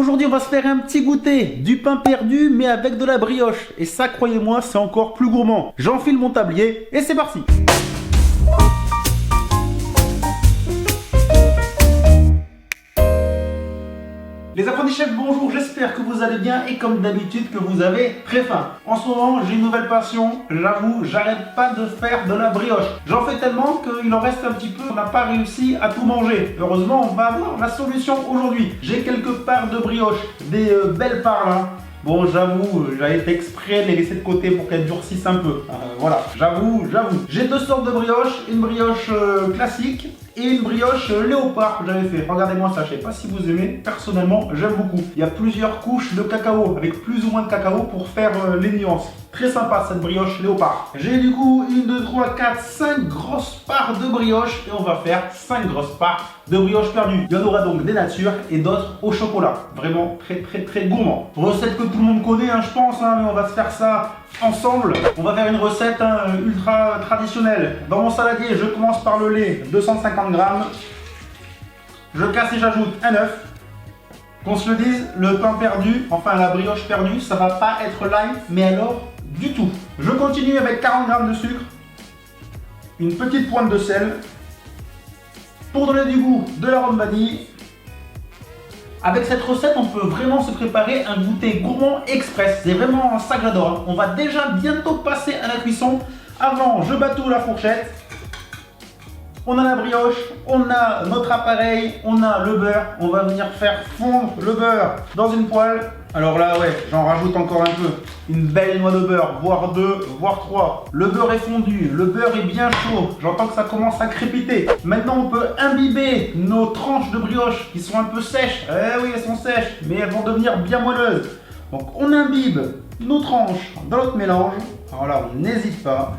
Aujourd'hui, on va se faire un petit goûter, du pain perdu, mais avec de la brioche. Et ça, croyez-moi, c'est encore plus gourmand. J'enfile mon tablier et c'est parti. Les apprentis chefs, bonjour, j'espère que vous allez bien et comme d'habitude que vous avez très faim. En ce moment, j'ai une nouvelle passion, j'avoue, j'arrête pas de faire de la brioche. J'en fais tellement qu'il en reste un petit peu, on n'a pas réussi à tout manger. Heureusement, on va avoir la solution aujourd'hui. J'ai quelques parts de brioche, des belles parts là. Bon, j'avoue, j'avais fait exprès de les laisser de côté pour qu'elles durcissent un peu. Voilà, j'avoue. J'ai deux sortes de brioches, une brioche classique et une brioche léopard que j'avais fait. Regardez-moi ça, je sais pas si vous aimez. Personnellement, j'aime beaucoup. Il y a plusieurs couches de cacao, avec plus ou moins de cacao pour faire les nuances. Très sympa cette brioche léopard. J'ai du coup 1, 2, 3, 4, 5 grosses parts de brioche et on va faire 5 grosses parts de brioche perdue. Il y en aura donc des natures et d'autres au chocolat. Vraiment très gourmand. Recette que tout le monde connaît, hein, je pense, hein, mais on va se faire ça ensemble. On va faire une recette ultra traditionnelle. Dans mon saladier, je commence par le lait, 250 grammes. Je casse et j'ajoute un œuf. Qu'on se le dise, le pain perdu, enfin la brioche perdue, ça va pas être light, mais alors du tout. Je continue avec 40 grammes de sucre, une petite pointe de sel, pour donner du goût, de l'arôme vanille. Avec cette recette, on peut vraiment se préparer un goûter gourmand express. C'est vraiment ça que j'adore. Hein. On va déjà bientôt passer à la cuisson. Avant, je batoue la fourchette. On a la brioche, on a notre appareil, on a le beurre. On va venir faire fondre le beurre dans une poêle. Alors là, ouais, j'en rajoute encore un peu. Une belle noix de beurre, voire 2, voire 3. Le beurre est fondu, le beurre est bien chaud. J'entends que ça commence à crépiter. Maintenant, on peut imbiber nos tranches de brioche qui sont un peu sèches. Eh oui, elles sont sèches, mais elles vont devenir bien moelleuses. Donc, on imbibe nos tranches dans notre mélange. Alors là, on n'hésite pas.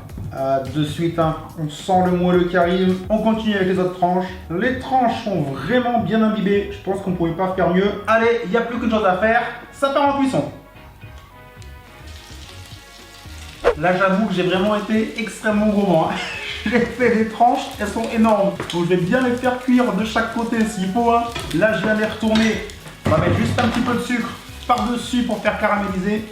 De suite, hein, on sent le moelleux qui arrive. On continue avec les autres tranches. Les tranches sont vraiment bien imbibées. Je pense qu'on ne pouvait pas faire mieux. Allez, il n'y a plus qu'une chose à faire. Ça part en cuisson. Là, j'avoue que j'ai vraiment été extrêmement gourmand. Hein. J'ai fait des tranches, elles sont énormes. Donc, je vais bien les faire cuire de chaque côté s'il faut. Hein. Là, je viens les retourner. On va mettre juste un petit peu de sucre par-dessus pour faire caraméliser.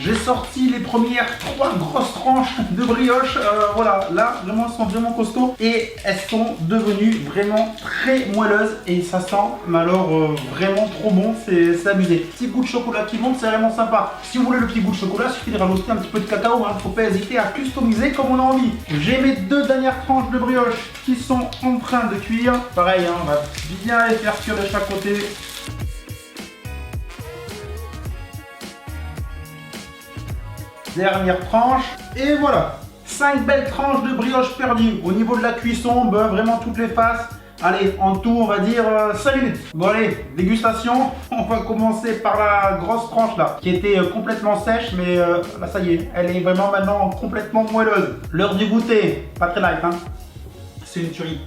J'ai sorti les premières 3 grosses tranches de brioche. Voilà, là, vraiment, elles sont vraiment costauds. Et elles sont devenues vraiment très moelleuses. Et ça sent, mais alors, vraiment trop bon. C'est abusé. Petit goût de chocolat qui monte, c'est vraiment sympa. Si vous voulez le petit goût de chocolat, il suffit de rajouter un petit peu de cacao. Hein. Faut pas hésiter à customiser comme on a envie. J'ai mes 2 dernières tranches de brioche qui sont en train de cuire. Pareil, hein, on va bien les faire cuire de chaque côté. Dernière tranche, et voilà, 5 belles tranches de brioche perdue. Au niveau de la cuisson, ben, vraiment toutes les faces. Allez, en tout, on va dire 5 minutes. Bon allez, dégustation. On va commencer par la grosse tranche là, qui était complètement sèche, mais là ça y est, elle est vraiment maintenant complètement moelleuse. L'heure du goûter, pas très light, hein. C'est une tuerie.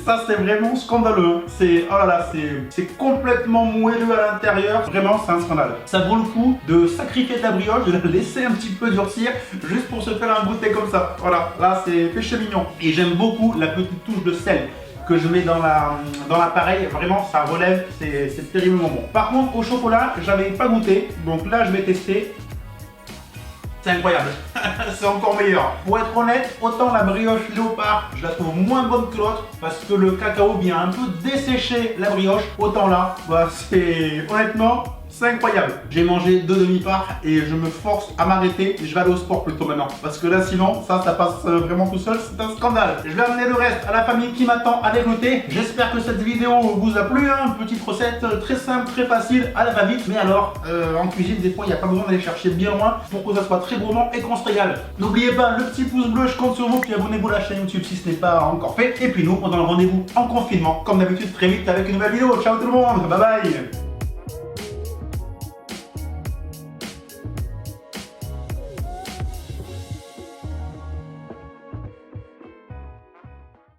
Ça, c'est vraiment scandaleux. C'est, oh là là, c'est complètement moelleux à l'intérieur. Vraiment, c'est un scandale. Ça vaut le coup de sacrifier de la brioche, de la laisser un petit peu durcir, juste pour se faire un goûter comme ça. Voilà, là, c'est péché mignon. Et j'aime beaucoup la petite touche de sel que je mets dans l'appareil. Vraiment, ça relève, c'est terriblement bon. Par contre, au chocolat, j'avais pas goûté. Donc là, je vais tester. C'est incroyable, c'est encore meilleur. Pour être honnête, autant la brioche léopard, je la trouve moins bonne que l'autre parce que le cacao vient un peu dessécher la brioche. Autant là, bah, c'est honnêtement, c'est incroyable. J'ai mangé 2 demi-parts et je me force à m'arrêter. Je vais aller au sport plutôt maintenant parce que là sinon, ça passe vraiment tout seul, c'est un scandale. Je vais amener le reste à la famille qui m'attend avec le thé. J'espère que cette vidéo vous a plu, hein. Une petite recette très simple, très facile, à la va-vite. Mais alors, en cuisine, des fois, il n'y a pas besoin d'aller chercher bien loin pour que ça soit très gourmand et qu'on se régale. N'oubliez pas le petit pouce bleu, je compte sur vous. Puis abonnez-vous à la chaîne YouTube si ce n'est pas encore fait. Et puis nous, on donne rendez-vous en confinement, comme d'habitude, très vite avec une nouvelle vidéo. Ciao tout le monde, bye bye.